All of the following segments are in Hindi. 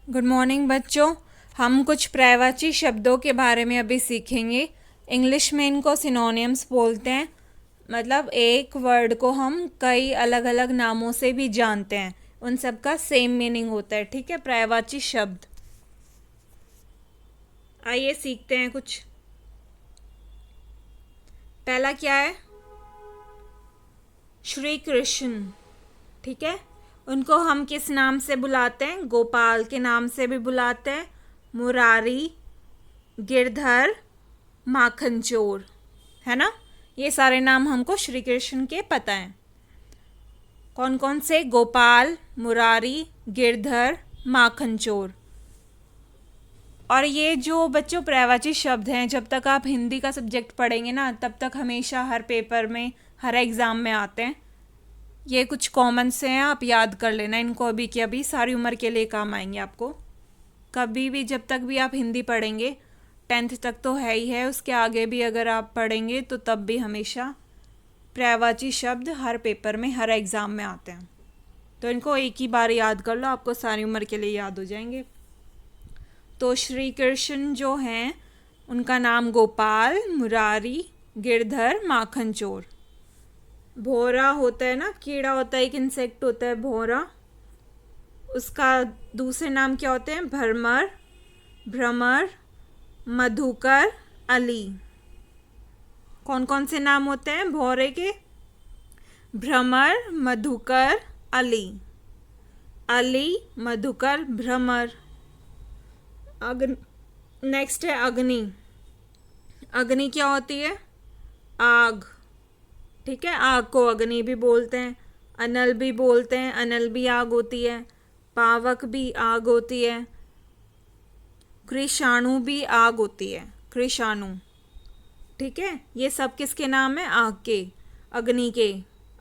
गुड मॉर्निंग बच्चों। हम कुछ पर्यायवाची शब्दों के बारे में अभी सीखेंगे। इंग्लिश में इनको सिनोनिम्स बोलते हैं। मतलब एक वर्ड को हम कई अलग अलग नामों से भी जानते हैं, उन सब का सेम मीनिंग होता है। ठीक है, पर्यायवाची शब्द। आइए सीखते हैं कुछ। पहला क्या है? श्री कृष्ण। ठीक है, उनको हम किस नाम से बुलाते हैं? गोपाल के नाम से भी बुलाते हैं, मुरारी, गिरधर, माखन चोर, है ना। ये सारे नाम हमको श्री कृष्ण के पता हैं। कौन कौन से? गोपाल, मुरारी, गिरधर, माखन चोर। और ये जो बच्चों पर्यायवाची शब्द हैं, जब तक आप हिंदी का सब्जेक्ट पढ़ेंगे ना, तब तक हमेशा हर पेपर में, हर एग्ज़ाम में आते हैं। ये कुछ कॉमन से हैं, आप याद कर लेना इनको अभी के अभी, सारी उम्र के लिए काम आएंगे आपको। कभी भी जब तक भी आप हिंदी पढ़ेंगे, 10th तक तो है ही है, उसके आगे भी अगर आप पढ़ेंगे तो तब भी हमेशा पर्यायवाची शब्द हर पेपर में, हर एग्ज़ाम में आते हैं। तो इनको एक ही बार याद कर लो, आपको सारी उम्र के लिए याद हो जाएंगे। तो श्री कृष्ण जो हैं, उनका नाम गोपाल, मुरारी, गिरधर, माखन चोर। भौरा होता है ना, कीड़ा होता है, एक इंसेक्ट होता है भौरा, उसका दूसरे नाम क्या होते हैं? भ्रमर, भ्रमर, मधुकर, अली। कौन कौन से नाम होते हैं भौरे के? भ्रमर, मधुकर, अली। अली, मधुकर, भ्रमर। नेक्स्ट है अग्नि। अग्नि क्या होती है? आग। ठीक है, आग को अग्नि भी बोलते हैं, अनल भी बोलते हैं, अनल भी आग होती है, पावक भी आग होती है, कृषाणु भी आग होती है, कृषाणु। ठीक है, ये सब किसके नाम है? आग के, अग्नि के,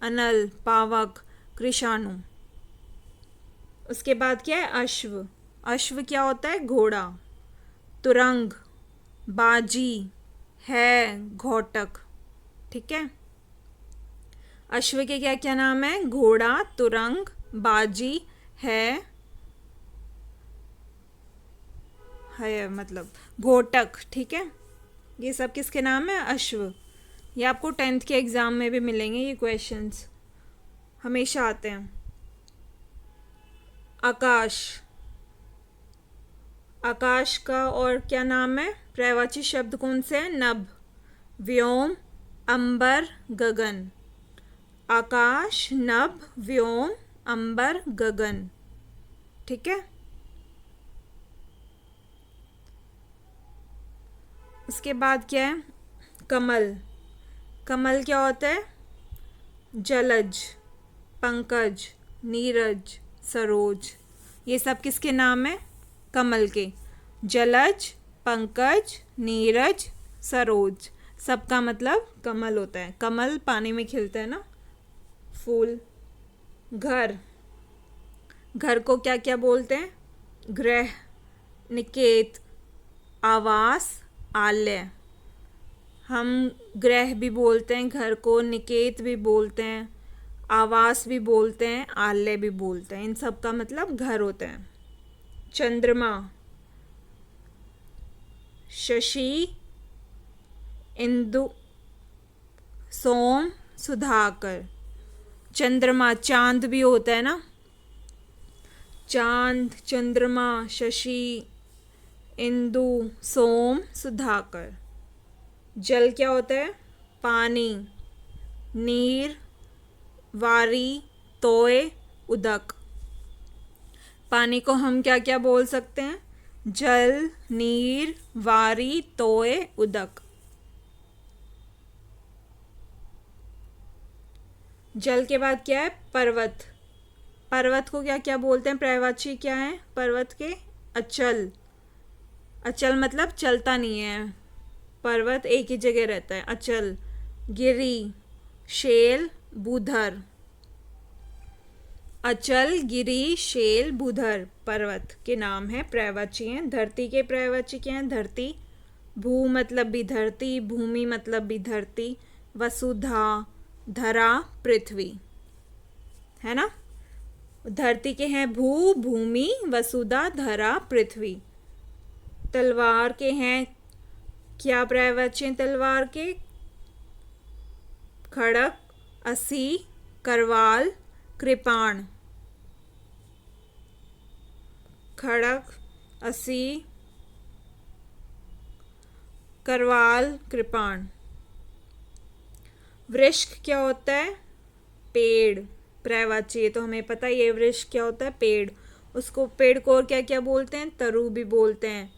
अनल, पावक, कृषाणु। उसके बाद क्या है? अश्व। अश्व क्या होता है? घोड़ा। तुरंग, बाजी, है, घोटक। ठीक है, अश्व के क्या क्या नाम है? घोड़ा, तुरंग, बाजी, है मतलब घोटक। ठीक है, ये सब किसके नाम है? अश्व। ये आपको 10th के एग्ज़ाम में भी मिलेंगे, ये क्वेश्चंस हमेशा आते हैं। आकाश। आकाश का और क्या नाम है? पर्यायवाची शब्द कौन से हैं? नभ, व्योम, अंबर, गगन। आकाश, नभ, व्योम, अंबर, गगन। ठीक है, उसके बाद क्या है? कमल। कमल क्या होता है? जलज, पंकज, नीरज, सरोज। ये सब किसके नाम है? कमल के। जलज, पंकज, नीरज, सरोज, सबका मतलब कमल होता है। कमल पानी में खिलता है ना, फूल। घर। घर को क्या क्या बोलते हैं? गृह, निकेत, आवास, आलय। हम गृह भी बोलते हैं घर को, निकेत भी बोलते हैं, आवास भी बोलते हैं, आलय भी बोलते हैं। इन सब का मतलब घर होता है। चंद्रमा। शशि, इंदु, सोम, सुधाकर। चंद्रमा चांद भी होता है ना, चांद, चंद्रमा, शशि, इंदु, सोम, सुधाकर। जल क्या होता है? पानी, नीर, वारी, तोय, उदक। पानी को हम क्या क्या बोल सकते हैं? जल, नीर, वारी, तोय, उदक। जल के बाद क्या है? पर्वत। पर्वत को क्या क्या बोलते हैं? पर्यायवाची क्या है पर्वत के? अचल। अचल मतलब चलता नहीं है, पर्वत एक ही जगह रहता है, अचल। गिरी, शेल, बुधर। अचल, गिरी, शेल, बुधर पर्वत के नाम है, पर्यायवाची हैं। धरती के पर्यायवाची क्या हैं? धरती। भू मतलब भी धरती, भूमि मतलब भी धरती, वसुधा, धरा, पृथ्वी, है ना। धरती के हैं भू, भूमि, वसुधा, धरा, पृथ्वी। तलवार के हैं क्या पर्यायवाची हैं तलवार के? खड़क, असी, करवाल, कृपाण। खड़क, असी, करवाल, कृपाण। वृक्ष क्या होता है? पेड़। पर्यायवाची, तो हमें पता है ये वृक्ष क्या होता है? पेड़। उसको पेड़ को और क्या क्या बोलते हैं? तरु भी बोलते हैं।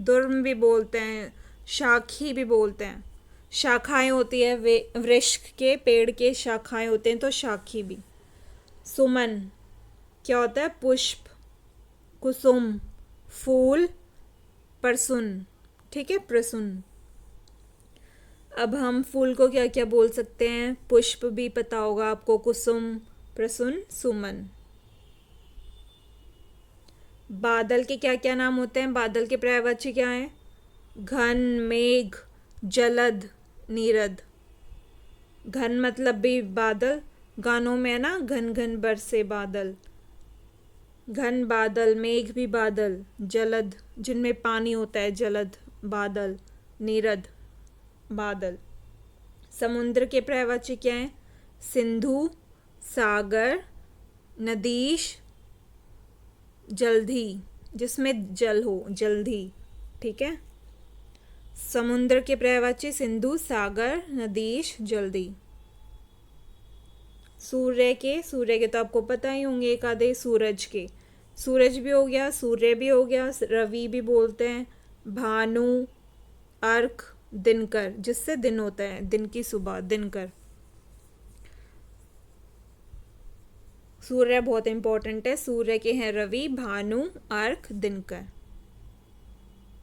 दुर्म भी बोलते हैं, शाखी भी बोलते हैं। शाखाएं होती है वे वृक्ष के, पेड़ के शाखाएं होते हैं तो शाखी भी। सुमन क्या होता है? पुष्प, कुसुम, फूल, परसुन। ठीक है, प्रसुन। अब हम फूल को क्या क्या बोल सकते हैं? पुष्प भी पता होगा आपको, कुसुम, प्रसुन, सुमन। बादल के क्या क्या नाम होते हैं? बादल के पर्यायवाची क्या है? घन, मेघ, जलद, नीरद। घन मतलब भी बादल, गानों में है ना, घन घन बरसे बादल। घन बादल, मेघ भी बादल, जलद जिनमें पानी होता है जलद बादल, नीरद बादल। समुद्र के पर्यायवाची क्या है? सिंधु, सागर, नदीश, जलधि, जिसमें जल हो, जलधि। ठीक है, समुद्र के पर्यायवाची सिंधु, सागर, नदीश, जलधि। सूर्य के तो आपको पता ही होंगे एक आधे। सूरज के, सूरज भी हो गया, सूर्य भी हो गया, रवि भी बोलते हैं, भानु, अर्क, दिनकर, जिससे दिन होता है, दिन की सुबह, दिनकर। सूर्य बहुत इंपॉर्टेंट है। सूर्य के हैं रवि, भानु, अर्क, दिनकर।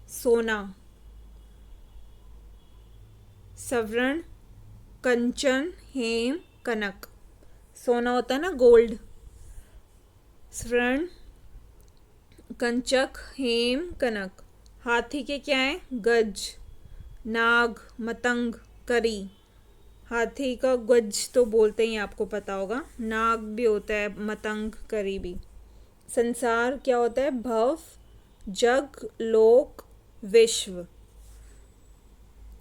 सोना, सवर्ण, कंचन, हेम, कनक। सोना होता है ना, गोल्ड। स्वर्ण, कंचक, हेम, कनक। हाथी के क्या है? गज, नाग, मतंग, करी। हाथी का गज तो बोलते ही आपको पता होगा। नाग भी होता है, मतंग, करी भी। संसार क्या होता है? भव, जग, लोक, विश्व।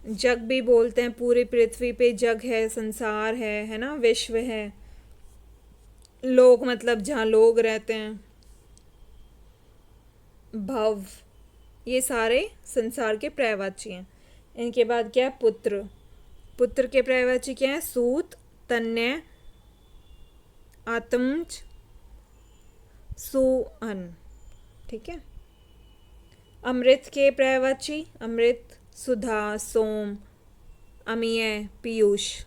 जग भी बोलते हैं, पूरी पृथ्वी पे जग है, संसार है ना, विश्व है। लोक मतलब जहाँ लोग रहते हैं। भव, ये सारे संसार के पर्यायवाची हैं। इनके बाद क्या है? पुत्र। पुत्र के पर्यायवाची क्या है? सूत, तन्य, आत्मज, सुअन। ठीक है। अमृत के पर्यायवाची? अमृत, सुधा, सोम, अमीय, पीयूष।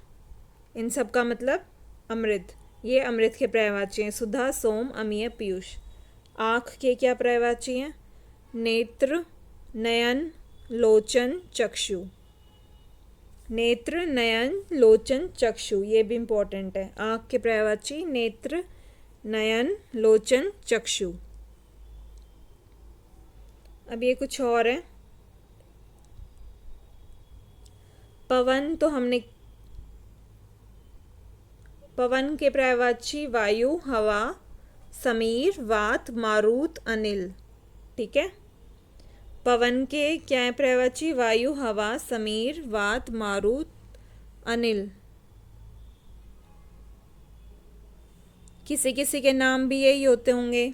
इन सब का मतलब अमृत। ये अमृत के पर्यायवाची हैं, सुधा, सोम, अमीय, पीयूष। आँख के क्या पर्यायवाची हैं? नेत्र, नयन, लोचन, चक्षु। नेत्र, नयन, लोचन, चक्षु, ये भी इम्पोर्टेंट है। आँख के पर्यायवाची नेत्र, नयन, लोचन, चक्षु। अब ये कुछ और है। पवन तो हमने, पवन के पर्यायवाची वायु, हवा, समीर, वात, मारुत, अनिल। ठीक है, पवन के क्या है पर्यायवाची? वायु, हवा, समीर, वात, मारुत, अनिल। किसी किसी के नाम भी यही होते होंगे,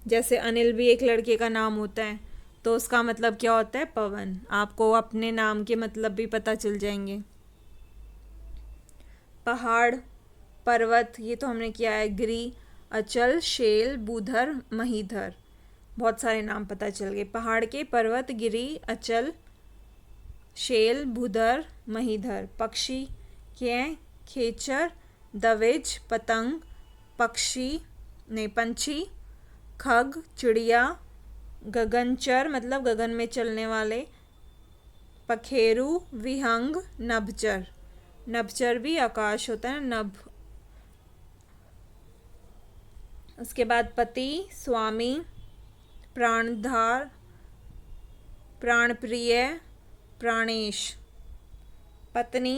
जैसे अनिल भी एक लड़के का नाम होता है, तो उसका मतलब क्या होता है? पवन। आपको अपने नाम के मतलब भी पता चल जाएंगे। पहाड़, पर्वत, ये तो हमने किया है। गिरी, अचल, शेल, बूधर, महीधर। बहुत सारे नाम पता चल गए पहाड़ के। पर्वत, गिरी, अचल, शेल, भूधर, महीधर। पक्षी के हैं? खेचर, दविज, पतंग, पक्षी नहीं पंछी, खग, चिड़िया, गगनचर मतलब गगन में चलने वाले, पखेरु, विहंग, नभचर। नभचर भी आकाश होता है, नभ। उसके बाद पति, स्वामी, प्राणधार, प्राणप्रिय, प्राणेश। पत्नी,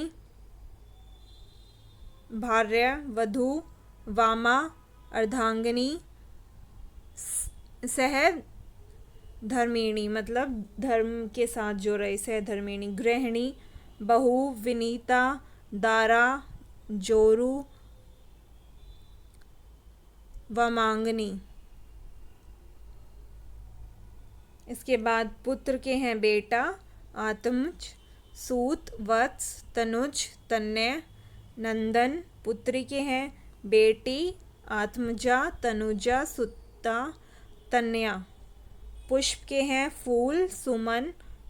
भार्य, वधू, वामा, अर्धांगिनी, सह धर्मिणी मतलब धर्म के साथ जो रहे, सहधर्मिणी। गृहिणी, बहू, विनीता, दारा, जोरू, वामांगनी। इसके बाद पुत्र के हैं बेटा, आत्मज, सूत, वत्स, तनुज, तन्य, नंदन। पुत्री के हैं बेटी, आत्मजा, तनुजा, सुता, तन्या। पुष्प के हैं फूल, सुमन,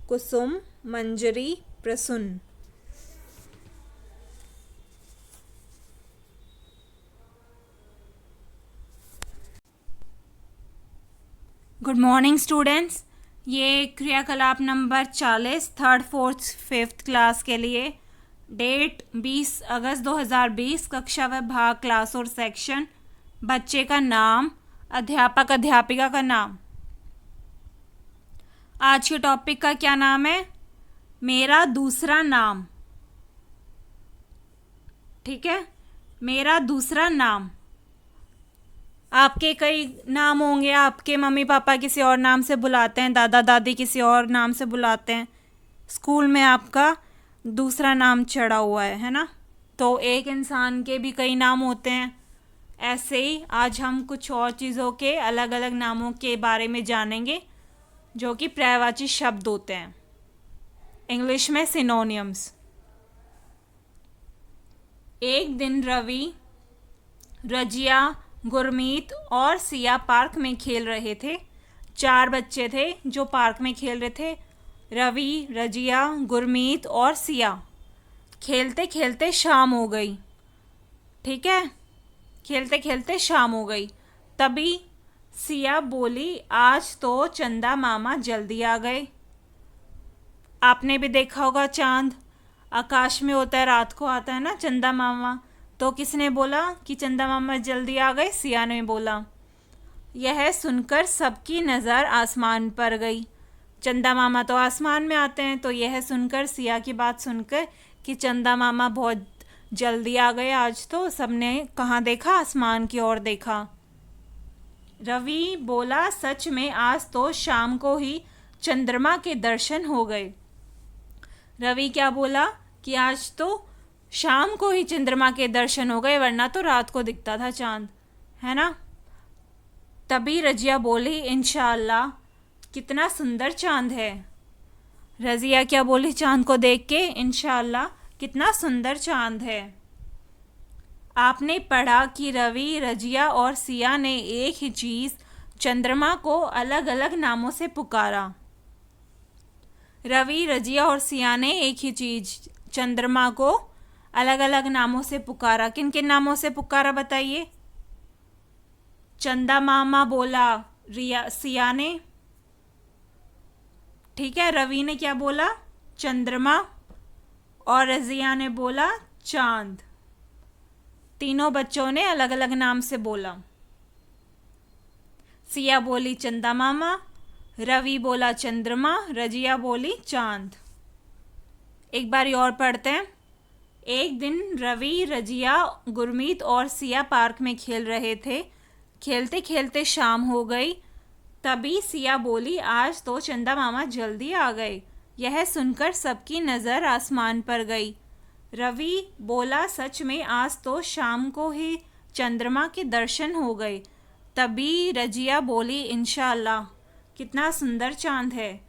कुसुम, मंजरी, प्रसून। Good morning students. ये क्रियाकलाप number 40 third fourth fifth class के लिए, डेट 20 अगस्त 2020, कक्षा व भाग, क्लास और सेक्शन, बच्चे का नाम, अध्यापक अध्यापिका का नाम। आज के टॉपिक का क्या नाम है? मेरा दूसरा नाम। ठीक है, मेरा दूसरा नाम। आपके कई नाम होंगे, आपके मम्मी पापा किसी और नाम से बुलाते हैं, दादा दादी किसी और नाम से बुलाते हैं, स्कूल में आपका दूसरा नाम चढ़ा हुआ है ना। तो एक इंसान के भी कई नाम होते हैं। ऐसे ही आज हम कुछ और चीज़ों के अलग अलग नामों के बारे में जानेंगे जो कि पर्यायवाची शब्द होते हैं, इंग्लिश में सिनोनियम्स। एक दिन रवि, रजिया, गुरमीत और सिया पार्क में खेल रहे थे। 4 बच्चे थे जो पार्क में खेल रहे थे, रवि, रजिया, गुरमीत और सिया। खेलते खेलते शाम हो गई। ठीक है, खेलते खेलते शाम हो गई। तभी सिया बोली, आज तो चंदा मामा जल्दी आ गए। आपने भी देखा होगा, चांद आकाश में होता है, रात को आता है ना चंदा मामा। तो किसने बोला कि चंदा मामा जल्दी आ गए? सिया ने बोला। यह सुनकर सबकी नज़र आसमान पर गई। चंदा मामा तो आसमान में आते हैं, तो यह सुनकर, सिया की बात सुनकर कि चंदा मामा बहुत जल्दी आ गए आज, तो सबने कहाँ देखा? आसमान की ओर देखा। रवि बोला, सच में आज तो शाम को ही चंद्रमा के दर्शन हो गए। रवि क्या बोला कि आज तो शाम को ही चंद्रमा के दर्शन हो गए, वरना तो रात को दिखता था चांद, है ना। तभी रजिया बोली, इंशाअल्लाह, कितना सुंदर चांद है। रजिया क्या बोली चांद को देख के? इंशाअल्लाह, कितना सुंदर चांद है। आपने पढ़ा कि रवि, रजिया और सिया ने एक ही चीज़ चंद्रमा को अलग अलग नामों से पुकारा। रवि, रजिया और सिया ने एक ही चीज़ चंद्रमा को अलग अलग नामों से पुकारा। किन किन नामों से पुकारा बताइए? चंदा मामा बोला सिया ने। ठीक है, रवि ने क्या बोला? चंद्रमा। और रजिया ने बोला चांद। तीनों बच्चों ने अलग अलग नाम से बोला। सिया बोली चंदा मामा, रवि बोला चंद्रमा, रजिया बोली चांद। एक बार और पढ़ते हैं। एक दिन रवि, रजिया, गुरमीत और सिया पार्क में खेल रहे थे। खेलते खेलते शाम हो गई। तभी सिया बोली, आज तो चंदा मामा जल्दी आ गए। यह सुनकर सबकी नज़र आसमान पर गई। रवि बोला, सच में आज तो शाम को ही चंद्रमा के दर्शन हो गए। तभी रजिया बोली, इंशाअल्लाह, कितना सुंदर चांद है।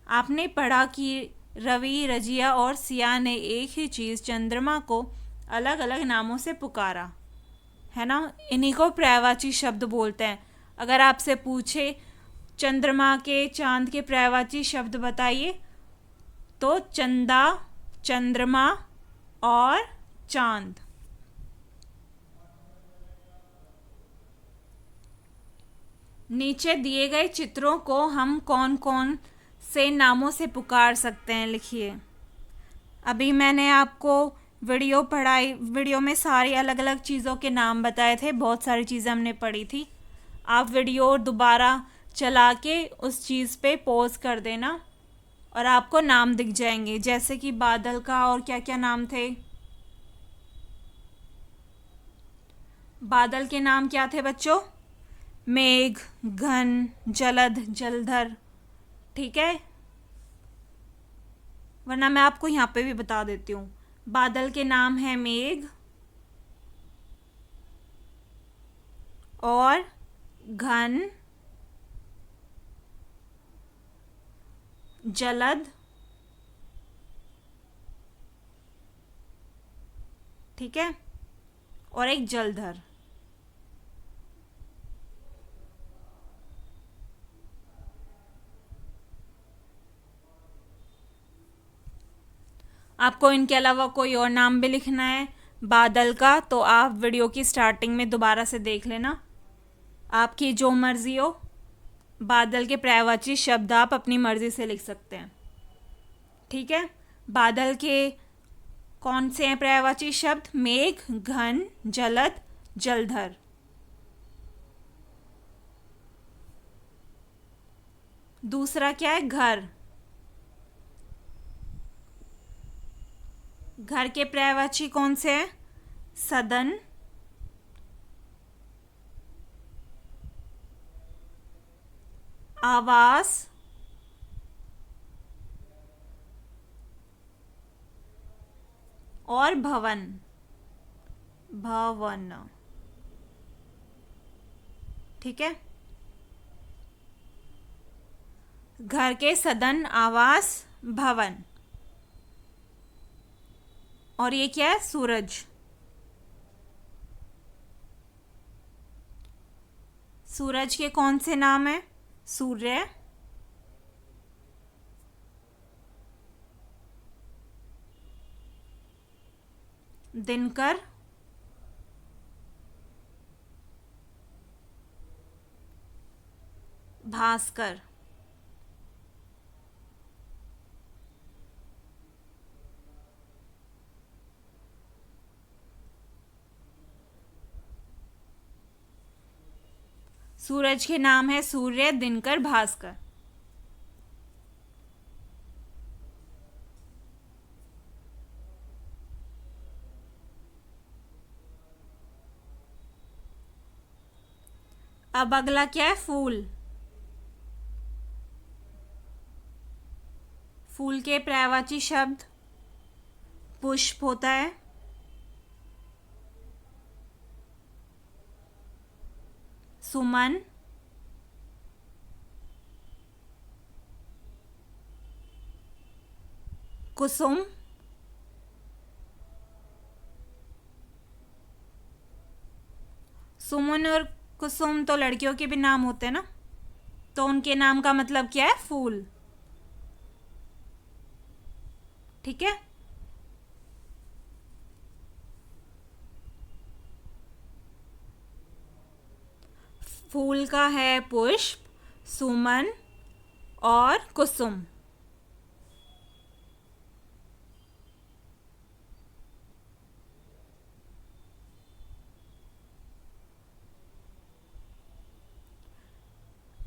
आपने पढ़ा कि रवि, रजिया और सिया ने एक ही चीज़ चंद्रमा को अलग अलग नामों से पुकारा, है ना। इन्हीं को पर्यायवाची शब्द बोलते हैं। अगर आपसे पूछे चंद्रमा के, चांद के पर्यायवाची शब्द बताइए, तो चंदा, चंद्रमा और चांद। नीचे दिए गए चित्रों को हम कौन कौन से नामों से पुकार सकते हैं, लिखिए। अभी मैंने आपको वीडियो में सारी अलग अलग चीज़ों के नाम बताए थे, बहुत सारी चीज़ें हमने पढ़ी थी। आप वीडियो दोबारा चला के उस चीज़ पे पॉज कर देना और आपको नाम दिख जाएंगे, जैसे कि बादल का और क्या क्या नाम थे। बादल के नाम क्या थे बच्चों? मेघ, घन, जलद, जलधर। ठीक है, वरना मैं आपको यहाँ पे भी बता देती हूँ। बादल के नाम है मेघ और घन, जलद, ठीक है, और एक जलधर। आपको इनके अलावा कोई और नाम भी लिखना है बादल का, तो आप वीडियो की स्टार्टिंग में दोबारा से देख लेना, आपकी जो मर्जी हो। बादल के पर्यायवाची शब्द आप अपनी मर्जी से लिख सकते हैं। ठीक है, बादल के कौन से हैं पर्यायवाची शब्द? मेघ, घन, जलद, जलधर। दूसरा क्या है? घर। घर के पर्यायवाची कौन से हैं? सदन, आवास, और भवन। भवन, ठीक है। घर के सदन, आवास, भवन। और ये क्या है? सूरज। सूरज के कौन से नाम है? सूर्य, दिनकर, भास्कर। सूरज के नाम है सूर्य, दिनकर, भास्कर। अब अगला क्या है? फूल। फूल के पर्यायवाची शब्द पुष्प होता है, सुमन, कुसुम, सुमन और कुसुम तो लड़कियों के भी नाम होते हैं ना, तो उनके नाम का मतलब क्या है? फूल। ठीक है, फूल का है पुष्प, सुमन और कुसुम।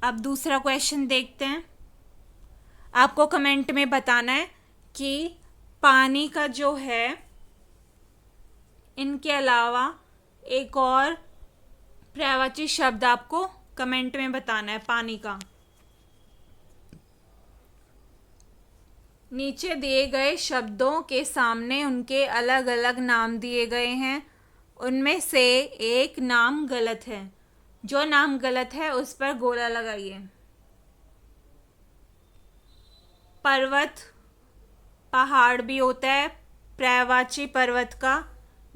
अब दूसरा क्वेश्चन देखते हैं। आपको कमेंट में बताना है कि पानी का जो है, इनके अलावा एक और पर्यायवाची शब्द आपको कमेंट में बताना है पानी का। नीचे दिए गए शब्दों के सामने उनके अलग अलग नाम दिए गए हैं, उनमें से एक नाम गलत है। जो नाम गलत है उस पर गोला लगाइए। पर्वत, पहाड़ भी होता है पर्यायवाची पर्वत का,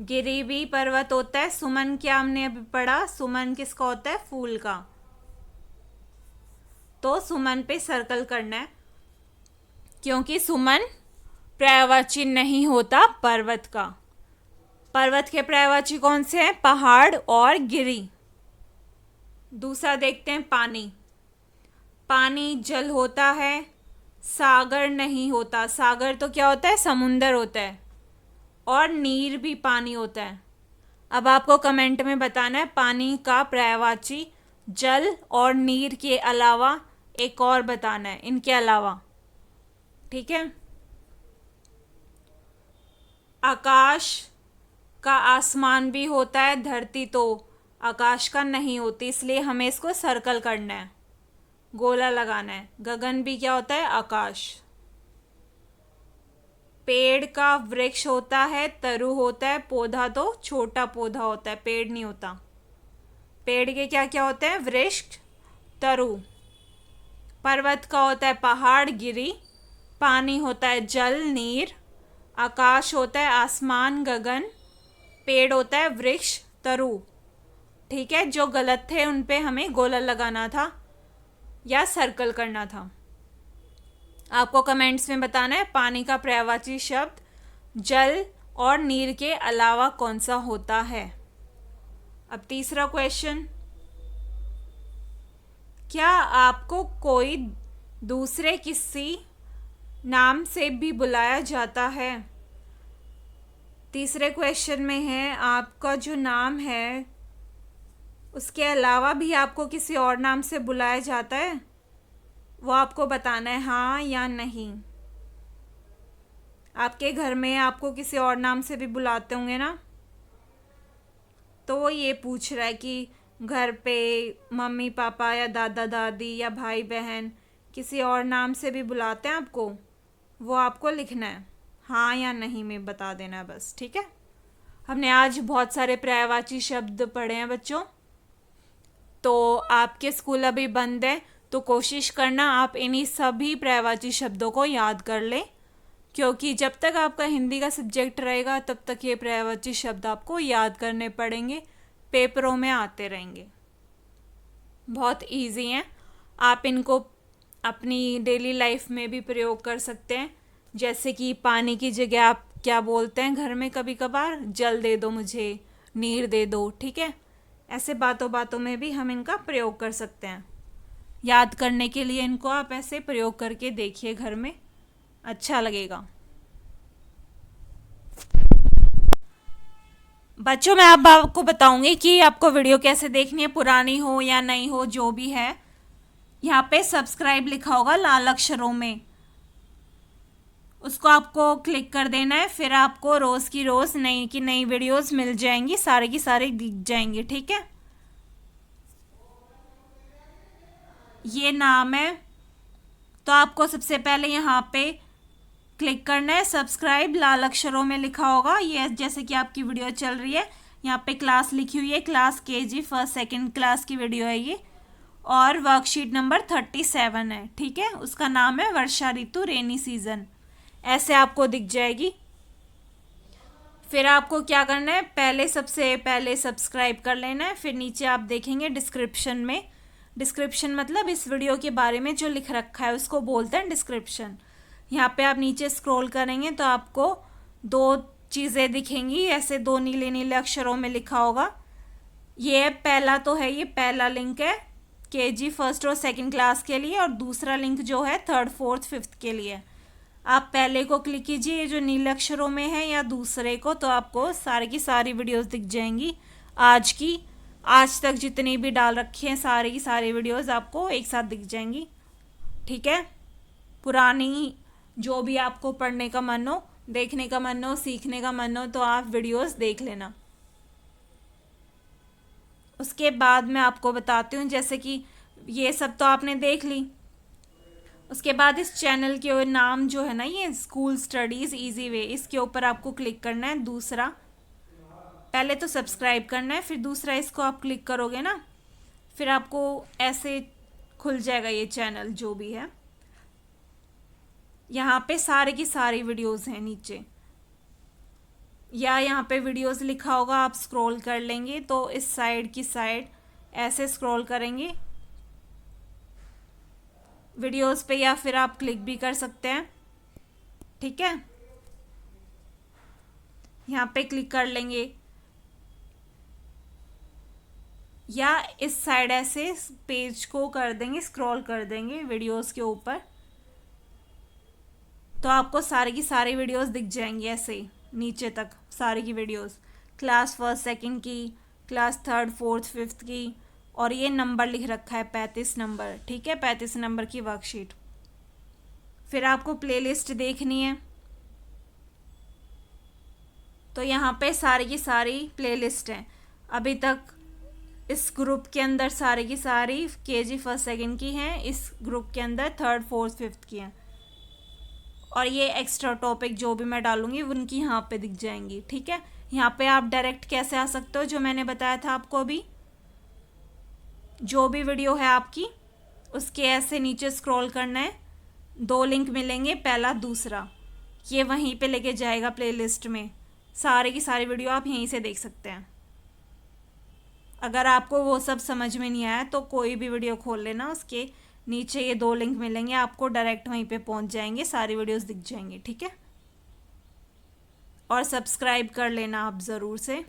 गिरी भी पर्वत होता है। सुमन क्या हमने अभी पढ़ा? सुमन किसका होता है? फूल का। तो सुमन पे सर्कल करना है, क्योंकि सुमन पर्यायवाची नहीं होता पर्वत का। पर्वत के पर्यायवाची कौन से हैं? पहाड़ और गिरी। दूसरा देखते हैं पानी। पानी जल होता है, सागर नहीं होता। सागर तो क्या होता है? समुंदर होता है। और नीर भी पानी होता है। अब आपको कमेंट में बताना है पानी का पर्यायवाची जल और नीर के अलावा एक और बताना है, इनके अलावा। ठीक है। आकाश का आसमान भी होता है, धरती तो आकाश का नहीं होती, इसलिए हमें इसको सर्कल करना है, गोला लगाना है। गगन भी क्या होता है? आकाश। पेड़ का वृक्ष होता है, तरु होता है, पौधा तो छोटा पौधा होता है, पेड़ नहीं होता। पेड़ के क्या क्या होते हैं? वृक्ष, तरु। पर्वत का होता है पहाड़, गिरी। पानी होता है जल, नीर। आकाश होता है आसमान, गगन। पेड़ होता है वृक्ष, तरु। ठीक है, जो गलत थे उन पे हमें गोला लगाना था या सर्कल करना था। आपको कमेंट्स में बताना है पानी का पर्यायवाची शब्द जल और नीर के अलावा कौन सा होता है। अब तीसरा क्वेश्चन, क्या आपको कोई दूसरे किसी नाम से भी बुलाया जाता है? तीसरे क्वेश्चन में है आपका जो नाम है उसके अलावा भी आपको किसी और नाम से बुलाया जाता है, वो आपको बताना है हाँ या नहीं। आपके घर में आपको किसी और नाम से भी बुलाते होंगे ना, तो वो ये पूछ रहा है कि घर पे मम्मी पापा या दादा दादी या भाई बहन किसी और नाम से भी बुलाते हैं आपको, वो आपको लिखना है हाँ या नहीं में बता देना है बस। ठीक है, हमने आज बहुत सारे पर्यायवाची शब्द पढ़े हैं बच्चों। तो आपके स्कूल अभी बंद है तो कोशिश करना आप इन्हीं सभी पर्यायवाची शब्दों को याद कर लें, क्योंकि जब तक आपका हिंदी का सब्जेक्ट रहेगा तब तक ये पर्यायवाची शब्द आपको याद करने पड़ेंगे, पेपरों में आते रहेंगे। बहुत इजी हैं, आप इनको अपनी डेली लाइफ में भी प्रयोग कर सकते हैं। जैसे कि पानी की जगह आप क्या बोलते हैं घर में कभी कभार? जल दे दो मुझे, नीर दे दो। ठीक है, ऐसे बातों बातों में भी हम इनका प्रयोग कर सकते हैं। याद करने के लिए इनको आप ऐसे प्रयोग करके देखिए घर में, अच्छा लगेगा। बच्चों मैं अब आपको बताऊंगी कि आपको वीडियो कैसे देखनी है, पुरानी हो या नई हो, जो भी है। यहाँ पे सब्सक्राइब लिखा होगा लाल अक्षरों में, उसको आपको क्लिक कर देना है। फिर आपको रोज की रोज नई की नई वीडियोस मिल जाएंगी, सारे की सारी दिख जाएंगी। ठीक है, ये नाम है तो आपको सबसे पहले यहाँ पे क्लिक करना है, सब्सक्राइब लाल अक्षरों में लिखा होगा। ये जैसे कि आपकी वीडियो चल रही है, यहाँ पे क्लास लिखी हुई है, class KG first second class की वीडियो है ये, और वर्कशीट नंबर 37 है। ठीक है, उसका नाम है वर्षा ऋतु, रेनी सीजन। ऐसे आपको दिख जाएगी। फिर आपको क्या करना है, पहले सबसे पहले सब्सक्राइब कर लेना है। फिर नीचे आप देखेंगे डिस्क्रिप्शन में, डिस्क्रिप्शन मतलब इस वीडियो के बारे में जो लिख रखा है उसको बोलते हैं डिस्क्रिप्शन। यहाँ पे आप नीचे स्क्रॉल करेंगे तो आपको दो चीज़ें दिखेंगी, ऐसे दो नीले नीले अक्षरों में लिखा होगा। ये पहला तो है, ये पहला लिंक है केजी फर्स्ट और सेकंड क्लास के लिए, और दूसरा लिंक जो है थर्ड फोर्थ फिफ्थ के लिए। आप पहले को क्लिक कीजिए, ये जो नीले अक्षरों में है, या दूसरे को, तो आपको सारी की सारी वीडियोस दिख जाएंगी। आज तक जितनी भी डाल रखी हैं सारी की सारी वीडियोस आपको एक साथ दिख जाएंगी। ठीक है, पुरानी जो भी आपको पढ़ने का मन हो, देखने का मन हो, सीखने का मन हो, तो आप वीडियोस देख लेना। उसके बाद मैं आपको बताती हूँ, जैसे कि ये सब तो आपने देख ली। उसके बाद इस चैनल के नाम जो है ना, ये स्कूल स्टडीज़ इजी वे, इसके ऊपर आपको क्लिक करना है। दूसरा, पहले तो सब्सक्राइब करना है, फिर दूसरा इसको आप क्लिक करोगे ना, फिर आपको ऐसे खुल जाएगा ये चैनल जो भी है। यहाँ पे सारे की सारी वीडियोस हैं नीचे, या यहाँ पे वीडियोस लिखा होगा, आप स्क्रॉल कर लेंगे तो इस साइड की साइड ऐसे स्क्रॉल करेंगे वीडियोस पे, या फिर आप क्लिक भी कर सकते हैं। ठीक है, यहाँ पे क्लिक कर लेंगे, या इस साइड ऐसे पेज को कर देंगे, स्क्रॉल कर देंगे वीडियोस के ऊपर, तो आपको सारी की सारी वीडियोस दिख जाएंगी ऐसे ही नीचे तक, सारी की वीडियोस, क्लास फर्स्ट सेकंड की, क्लास थर्ड फोर्थ फिफ्थ की, और ये नंबर लिख रखा है 35 नंबर। ठीक है, 35 नंबर की वर्कशीट। फिर आपको प्लेलिस्ट देखनी है, तो यहाँ पे सारी की सारी प्लेलिस्ट हैं। अभी तक इस ग्रुप के अंदर सारी की सारी केजी फर्स्ट सेकंड की हैं, इस ग्रुप के अंदर थर्ड फोर्थ फिफ्थ की हैं, और ये एक्स्ट्रा टॉपिक जो भी मैं डालूंगी उनकी यहाँ पे दिख जाएंगी। ठीक है, यहाँ पे आप डायरेक्ट कैसे आ सकते हो, जो मैंने बताया था आपको अभी, जो भी वीडियो है आपकी उसके ऐसे नीचे स्क्रॉल करना है, 2 लिंक मिलेंगे, पहला दूसरा, ये वहीं पे लेके जाएगा प्लेलिस्ट में। सारी की सारी वीडियो आप यहीं से देख सकते हैं। अगर आपको वो सब समझ में नहीं आया तो कोई भी वीडियो खोल लेना, उसके नीचे ये 2 लिंक मिलेंगे आपको, डायरेक्ट वहीं पे पहुंच जाएंगे, सारी वीडियोस दिख जाएंगी। ठीक है, और सब्सक्राइब कर लेना आप ज़रूर से।